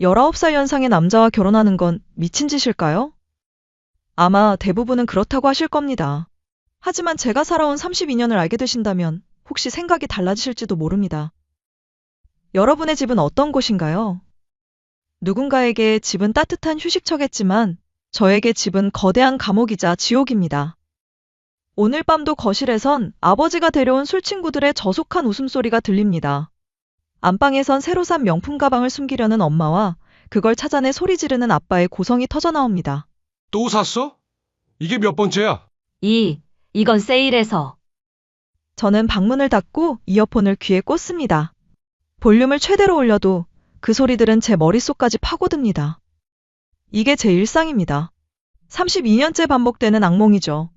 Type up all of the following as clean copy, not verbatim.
19살 연상의 남자와 결혼하는 건 미친 짓일까요? 아마 대부분은 그렇다고 하실 겁니다. 하지만 제가 살아온 32년을 알게 되신다면 혹시 생각이 달라지실지도 모릅니다. 여러분의 집은 어떤 곳인가요? 누군가에게 집은 따뜻한 휴식처겠지만 저에게 집은 거대한 감옥이자 지옥입니다. 오늘 밤도 거실에선 아버지가 데려온 술친구들의 저속한 웃음소리가 들립니다. 안방에선 새로 산 명품 가방을 숨기려는 엄마와 그걸 찾아내 소리 지르는 아빠의 고성이 터져나옵니다. 또 샀어? 이게 몇 번째야? 이건 세일해서. 저는 방문을 닫고 이어폰을 귀에 꽂습니다. 볼륨을 최대로 올려도 그 소리들은 제 머릿속까지 파고듭니다. 이게 제 일상입니다. 32년째 반복되는 악몽이죠.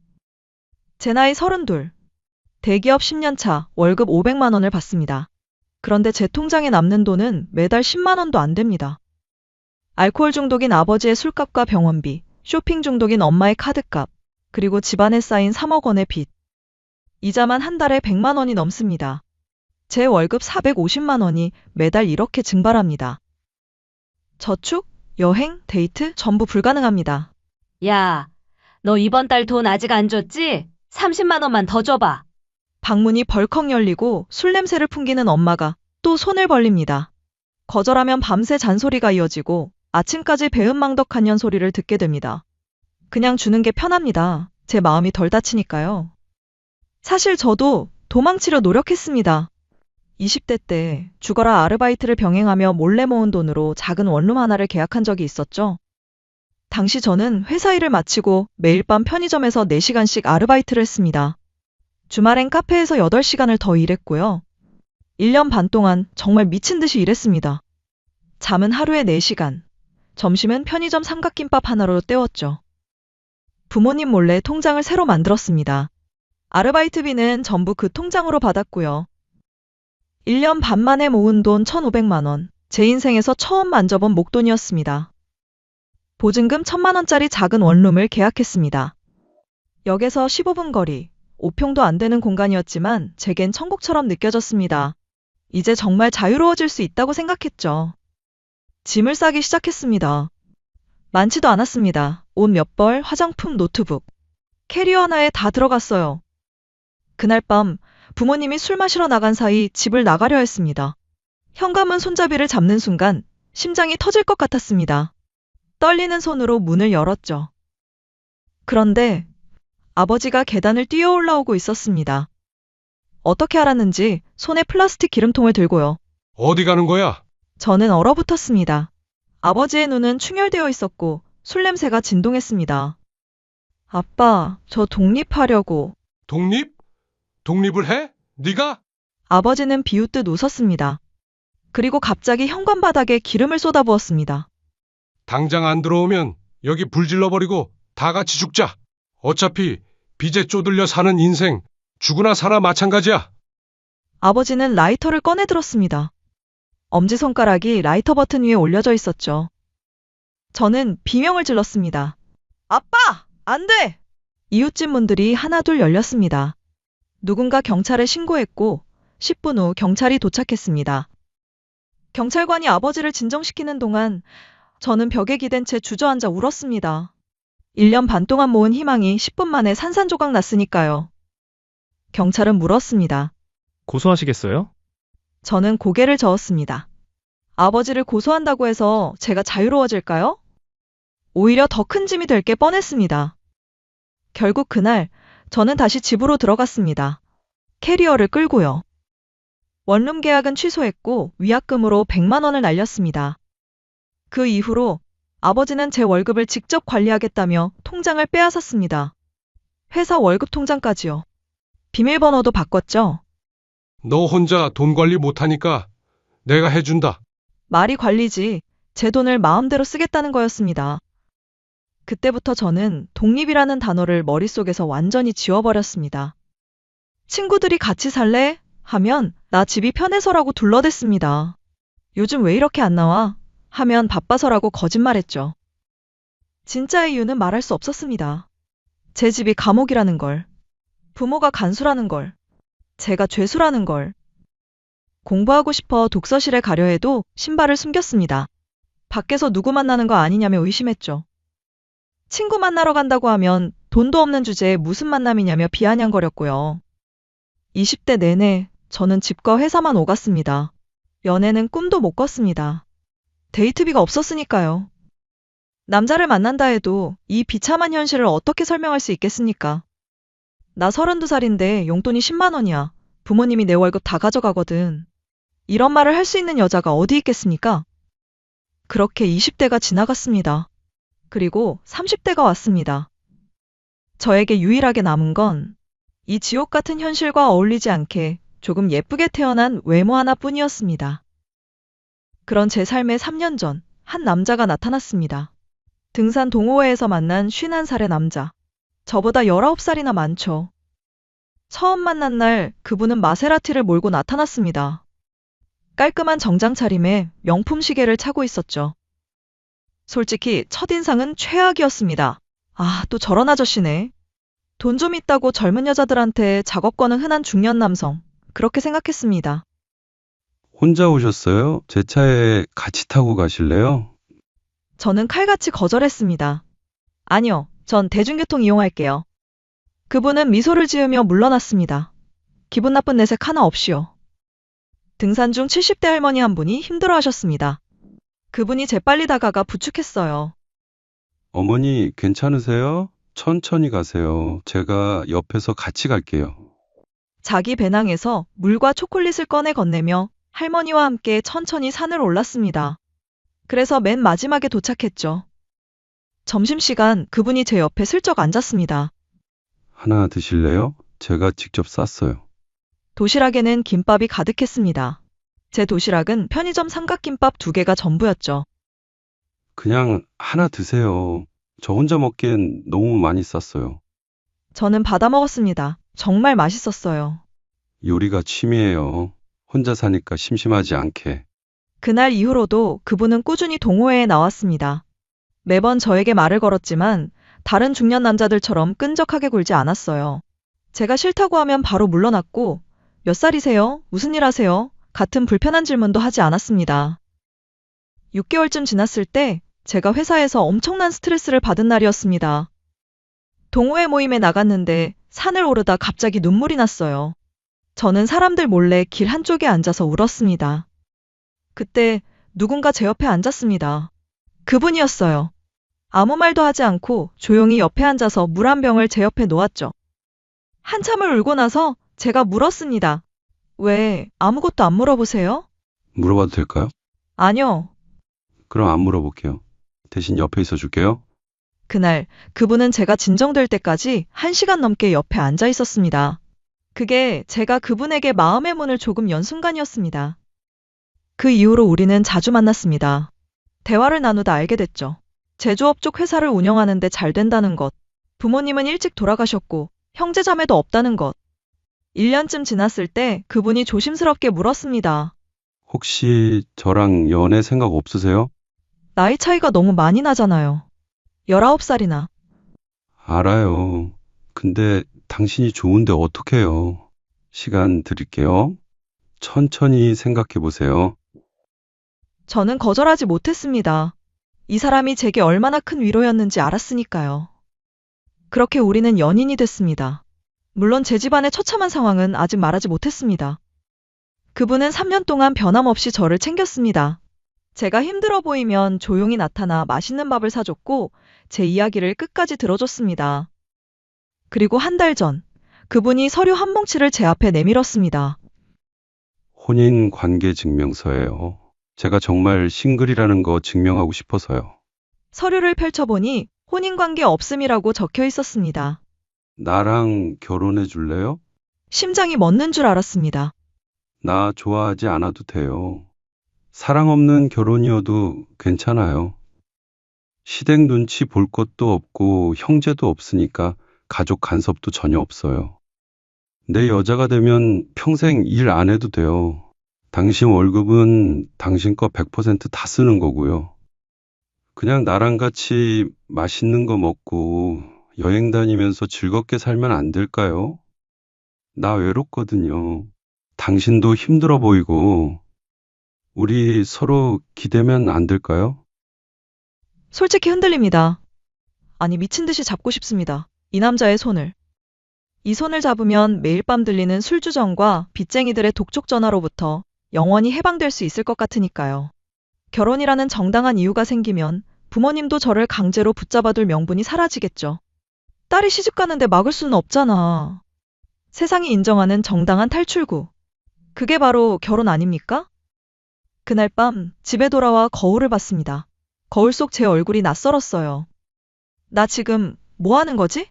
제 나이 32. 대기업 10년차 월급 500만 원을 받습니다. 그런데 제 통장에 남는 돈은 매달 10만 원도 안 됩니다. 알코올 중독인 아버지의 술값과 병원비, 쇼핑 중독인 엄마의 카드값, 그리고 집안에 쌓인 3억 원의 빚. 이자만 한 달에 100만 원이 넘습니다. 제 월급 450만 원이 매달 이렇게 증발합니다. 저축, 여행, 데이트 전부 불가능합니다. 야, 너 이번 달 돈 아직 안 줬지? 30만 원만 더 줘봐. 방문이 벌컥 열리고 술 냄새를 풍기는 엄마가 또 손을 벌립니다. 거절하면 밤새 잔소리가 이어지고 아침까지 배은망덕한 소리를 듣게 됩니다. 그냥 주는 게 편합니다. 제 마음이 덜 다치니까요. 사실 저도 도망치려 노력했습니다. 20대 때 죽어라 아르바이트를 병행하며 몰래 모은 돈으로 작은 원룸 하나를 계약한 적이 있었죠. 당시 저는 회사 일을 마치고 매일 밤 편의점에서 4시간씩 아르바이트를 했습니다. 주말엔 카페에서 8시간을 더 일했고요. 1년 반 동안 정말 미친 듯이 일했습니다. 잠은 하루에 4시간, 점심은 편의점 삼각김밥 하나로 때웠죠. 부모님 몰래 통장을 새로 만들었습니다. 아르바이트비는 전부 그 통장으로 받았고요. 1년 반 만에 모은 돈 1,500만 원, 제 인생에서 처음 만져본 목돈이었습니다. 보증금 1,000만 원짜리 작은 원룸을 계약했습니다. 역에서 15분 거리, 5평도 안 되는 공간이었지만 제겐 천국처럼 느껴졌습니다. 이제 정말 자유로워질 수 있다고 생각했죠. 짐을 싸기 시작했습니다. 많지도 않았습니다. 옷 몇 벌, 화장품, 노트북. 캐리어 하나에 다 들어갔어요. 그날 밤 부모님이 술 마시러 나간 사이 집을 나가려 했습니다. 현관문 손잡이를 잡는 순간 심장이 터질 것 같았습니다. 떨리는 손으로 문을 열었죠. 그런데 아버지가 계단을 뛰어 올라오고 있었습니다. 어떻게 알았는지 손에 플라스틱 기름통을 들고요. 어디 가는 거야? 저는 얼어붙었습니다. 아버지의 눈은 충혈되어 있었고 술 냄새가 진동했습니다. 아빠, 저 독립하려고. 독립? 독립을 해? 네가? 아버지는 비웃듯 웃었습니다. 그리고 갑자기 현관바닥에 기름을 쏟아부었습니다. 당장 안 들어오면 여기 불 질러버리고 다 같이 죽자. 어차피 빚에 쪼들려 사는 인생 죽으나 사나 마찬가지야. 아버지는 라이터를 꺼내 들었습니다. 엄지손가락이 라이터 버튼 위에 올려져 있었죠. 저는 비명을 질렀습니다. 아빠! 안 돼! 이웃집 문들이 하나둘 열렸습니다. 누군가 경찰에 신고했고 10분 후 경찰이 도착했습니다. 경찰관이 아버지를 진정시키는 동안 저는 벽에 기댄 채 주저앉아 울었습니다. 1년 반 동안 모은 희망이 10분 만에 산산조각 났으니까요. 경찰은 물었습니다. 고소하시겠어요? 저는 고개를 저었습니다. 아버지를 고소한다고 해서 제가 자유로워질까요? 오히려 더 큰 짐이 될 게 뻔했습니다. 결국 그날 저는 다시 집으로 들어갔습니다. 캐리어를 끌고요. 원룸 계약은 취소했고 위약금으로 100만 원을 날렸습니다. 그 이후로 아버지는 제 월급을 직접 관리하겠다며 통장을 빼앗았습니다. 회사 월급 통장까지요. 비밀번호도 바꿨죠. 너 혼자 돈 관리 못하니까 내가 해준다. 말이 관리지 제 돈을 마음대로 쓰겠다는 거였습니다. 그때부터 저는 독립이라는 단어를 머릿속에서 완전히 지워버렸습니다. 친구들이 같이 살래? 하면 나 집이 편해서라고 둘러댔습니다. 요즘 왜 이렇게 안 나와? 하면 바빠서라고 거짓말했죠. 진짜 이유는 말할 수 없었습니다. 제 집이 감옥이라는 걸, 부모가 간수라는 걸, 제가 죄수라는 걸. 공부하고 싶어 독서실에 가려 해도 신발을 숨겼습니다. 밖에서 누구 만나는 거 아니냐며 의심했죠. 친구 만나러 간다고 하면 돈도 없는 주제에 무슨 만남이냐며 비아냥거렸고요. 20대 내내 저는 집과 회사만 오갔습니다. 연애는 꿈도 못 꿨습니다. 데이트비가 없었으니까요. 남자를 만난다 해도 이 비참한 현실을 어떻게 설명할 수 있겠습니까? 나 32살인데 용돈이 10만 원이야. 부모님이 내 월급 다 가져가거든. 이런 말을 할 수 있는 여자가 어디 있겠습니까? 그렇게 20대가 지나갔습니다. 그리고 30대가 왔습니다. 저에게 유일하게 남은 건 이 지옥 같은 현실과 어울리지 않게 조금 예쁘게 태어난 외모 하나뿐이었습니다. 그런 제 삶의 3년 전 한 남자가 나타났습니다. 등산 동호회에서 만난 51살의 남자. 저보다 19살이나 많죠. 처음 만난 날 그분은 마세라티를 몰고 나타났습니다. 깔끔한 정장 차림에 명품 시계를 차고 있었죠. 솔직히 첫인상은 최악이었습니다. 아, 또 저런 아저씨네. 돈 좀 있다고 젊은 여자들한테 작업 거는 흔한 중년 남성. 그렇게 생각했습니다. 혼자 오셨어요? 제 차에 같이 타고 가실래요? 저는 칼같이 거절했습니다. 아니요, 전 대중교통 이용할게요. 그분은 미소를 지으며 물러났습니다. 기분 나쁜 내색 하나 없이요. 등산 중 70대 할머니 한 분이 힘들어 하셨습니다. 그분이 재빨리 다가가 부축했어요. 어머니, 괜찮으세요? 천천히 가세요. 제가 옆에서 같이 갈게요. 자기 배낭에서 물과 초콜릿을 꺼내 건네며 할머니와 함께 천천히 산을 올랐습니다. 그래서 맨 마지막에 도착했죠. 점심시간 그분이 제 옆에 슬쩍 앉았습니다. 하나 드실래요? 제가 직접 쌌어요. 도시락에는 김밥이 가득했습니다. 제 도시락은 편의점 삼각김밥 2개가 전부였죠. 그냥 하나 드세요. 저 혼자 먹기엔 너무 많이 쌌어요. 저는 받아 먹었습니다. 정말 맛있었어요. 요리가 취미예요. 혼자 사니까 심심하지 않게. 그날 이후로도 그분은 꾸준히 동호회에 나왔습니다. 매번 저에게 말을 걸었지만 다른 중년 남자들처럼 끈적하게 굴지 않았어요. 제가 싫다고 하면 바로 물러났고 몇 살이세요? 무슨 일 하세요? 같은 불편한 질문도 하지 않았습니다. 6개월쯤 지났을 때 제가 회사에서 엄청난 스트레스를 받은 날이었습니다. 동호회 모임에 나갔는데 산을 오르다 갑자기 눈물이 났어요. 저는 사람들 몰래 길 한쪽에 앉아서 울었습니다. 그때 누군가 제 옆에 앉았습니다. 그분이었어요. 아무 말도 하지 않고 조용히 옆에 앉아서 물 한 병을 제 옆에 놓았죠. 한참을 울고 나서 제가 물었습니다. 왜 아무것도 안 물어보세요? 물어봐도 될까요? 아니요. 그럼 안 물어볼게요. 대신 옆에 있어 줄게요. 그날 그분은 제가 진정될 때까지 1시간 넘게 옆에 앉아 있었습니다. 그게 제가 그분에게 마음의 문을 조금 연 순간이었습니다. 그 이후로 우리는 자주 만났습니다. 대화를 나누다 알게 됐죠. 제조업 쪽 회사를 운영하는데 잘 된다는 것. 부모님은 일찍 돌아가셨고 형제 자매도 없다는 것. 1년쯤 지났을 때 그분이 조심스럽게 물었습니다. 혹시 저랑 연애 생각 없으세요? 나이 차이가 너무 많이 나잖아요. 19살이나. 알아요. 근데 당신이 좋은데 어떡해요. 시간 드릴게요. 천천히 생각해 보세요. 저는 거절하지 못했습니다. 이 사람이 제게 얼마나 큰 위로였는지 알았으니까요. 그렇게 우리는 연인이 됐습니다. 물론 제 집안의 처참한 상황은 아직 말하지 못했습니다. 그분은 3년 동안 변함없이 저를 챙겼습니다. 제가 힘들어 보이면 조용히 나타나 맛있는 밥을 사줬고 제 이야기를 끝까지 들어줬습니다. 그리고 한 달 전, 그분이 서류 한 뭉치를 제 앞에 내밀었습니다. 혼인 관계 증명서예요. 제가 정말 싱글이라는 거 증명하고 싶어서요. 서류를 펼쳐보니 혼인관계 없음이라고 적혀 있었습니다. 나랑 결혼해 줄래요? 심장이 멎는 줄 알았습니다. 나 좋아하지 않아도 돼요. 사랑 없는 결혼이어도 괜찮아요. 시댁 눈치 볼 것도 없고 형제도 없으니까 가족 간섭도 전혀 없어요. 내 여자가 되면 평생 일 안 해도 돼요. 당신 월급은 당신 거 100% 다 쓰는 거고요. 그냥 나랑 같이 맛있는 거 먹고 여행 다니면서 즐겁게 살면 안 될까요? 나 외롭거든요. 당신도 힘들어 보이고 우리 서로 기대면 안 될까요? 솔직히 흔들립니다. 아니, 미친 듯이 잡고 싶습니다. 이 남자의 손을. 이 손을 잡으면 매일 밤 들리는 술주정과 빚쟁이들의 독촉 전화로부터 영원히 해방될 수 있을 것 같으니까요. 결혼이라는 정당한 이유가 생기면 부모님도 저를 강제로 붙잡아둘 명분이 사라지겠죠. 딸이 시집 가는데 막을 수는 없잖아. 세상이 인정하는 정당한 탈출구. 그게 바로 결혼 아닙니까? 그날 밤 집에 돌아와 거울을 봤습니다. 거울 속 제 얼굴이 낯설었어요. 나 지금 뭐 하는 거지?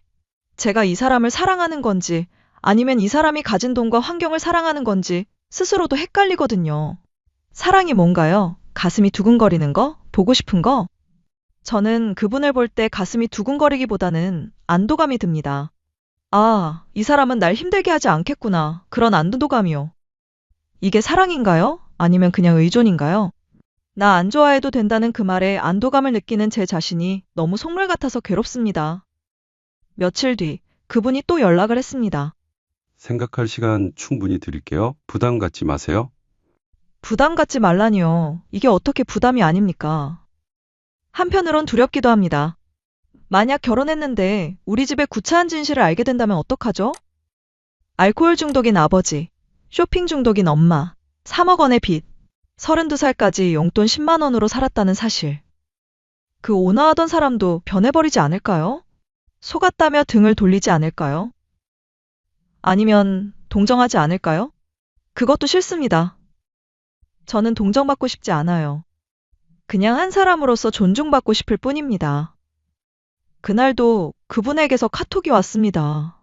제가 이 사람을 사랑하는 건지 아니면 이 사람이 가진 돈과 환경을 사랑하는 건지 스스로도 헷갈리거든요. 사랑이 뭔가요? 가슴이 두근거리는 거? 보고 싶은 거? 저는 그분을 볼 때 가슴이 두근거리기보다는 안도감이 듭니다. 아, 이 사람은 날 힘들게 하지 않겠구나. 그런 안도감이요. 이게 사랑인가요? 아니면 그냥 의존인가요? 나 안 좋아해도 된다는 그 말에 안도감을 느끼는 제 자신이 너무 속물 같아서 괴롭습니다. 며칠 뒤, 그분이 또 연락을 했습니다. 생각할 시간 충분히 드릴게요. 부담 갖지 마세요. 부담 갖지 말라니요. 이게 어떻게 부담이 아닙니까? 한편으론 두렵기도 합니다. 만약 결혼했는데 우리 집의 구차한 진실을 알게 된다면 어떡하죠? 알코올 중독인 아버지, 쇼핑 중독인 엄마, 3억 원의 빚, 32살까지 용돈 10만 원으로 살았다는 사실. 그 온화하던 사람도 변해버리지 않을까요? 속았다며 등을 돌리지 않을까요? 아니면 동정하지 않을까요? 그것도 싫습니다. 저는 동정받고 싶지 않아요. 그냥 한 사람으로서 존중받고 싶을 뿐입니다. 그날도 그분에게서 카톡이 왔습니다.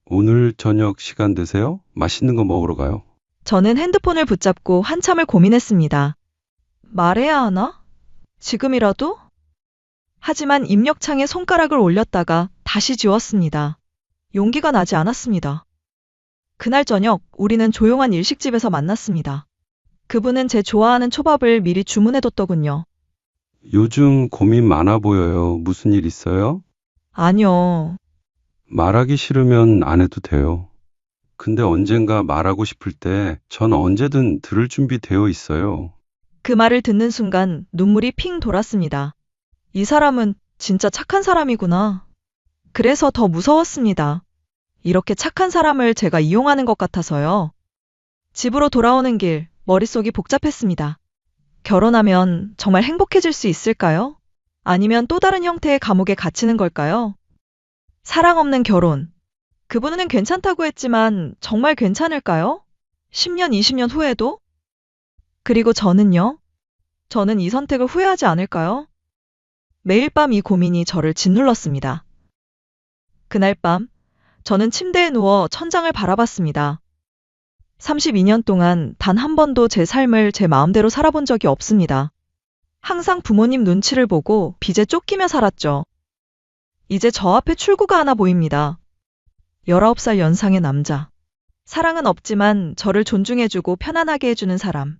오늘 저녁 시간 되세요? 맛있는 거 먹으러 가요. 저는 핸드폰을 붙잡고 한참을 고민했습니다. 말해야 하나? 지금이라도? 하지만 입력창에 손가락을 올렸다가 다시 지웠습니다. 용기가 나지 않았습니다. 그날 저녁 우리는 조용한 일식집에서 만났습니다. 그분은 제 좋아하는 초밥을 미리 주문해뒀더군요. 요즘 고민 많아 보여요. 무슨 일 있어요? 아니요. 말하기 싫으면 안 해도 돼요. 근데 언젠가 말하고 싶을 때 전 언제든 들을 준비 되어 있어요. 그 말을 듣는 순간 눈물이 핑 돌았습니다. 이 사람은 진짜 착한 사람이구나. 그래서 더 무서웠습니다. 이렇게 착한 사람을 제가 이용하는 것 같아서요. 집으로 돌아오는 길, 머릿속이 복잡했습니다. 결혼하면 정말 행복해질 수 있을까요? 아니면 또 다른 형태의 감옥에 갇히는 걸까요? 사랑 없는 결혼. 그분은 괜찮다고 했지만 정말 괜찮을까요? 10년, 20년 후에도? 그리고 저는요? 저는 이 선택을 후회하지 않을까요? 매일 밤 이 고민이 저를 짓눌렀습니다. 그날 밤, 저는 침대에 누워 천장을 바라봤습니다. 32년 동안 단 한 번도 제 삶을 제 마음대로 살아본 적이 없습니다. 항상 부모님 눈치를 보고 빚에 쫓기며 살았죠. 이제 저 앞에 출구가 하나 보입니다. 19살 연상의 남자. 사랑은 없지만 저를 존중해주고 편안하게 해주는 사람.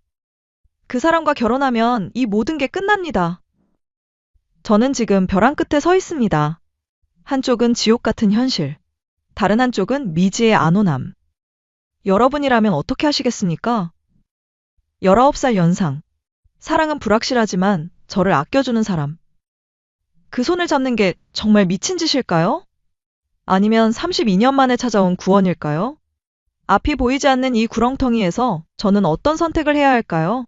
그 사람과 결혼하면 이 모든 게 끝납니다. 저는 지금 벼랑 끝에 서 있습니다. 한쪽은 지옥 같은 현실. 다른 한쪽은 미지의 안온함. 여러분이라면 어떻게 하시겠습니까? 19살 연상. 사랑은 불확실하지만 저를 아껴주는 사람. 그 손을 잡는 게 정말 미친 짓일까요? 아니면 32년 만에 찾아온 구원일까요? 앞이 보이지 않는 이 구렁텅이에서 저는 어떤 선택을 해야 할까요?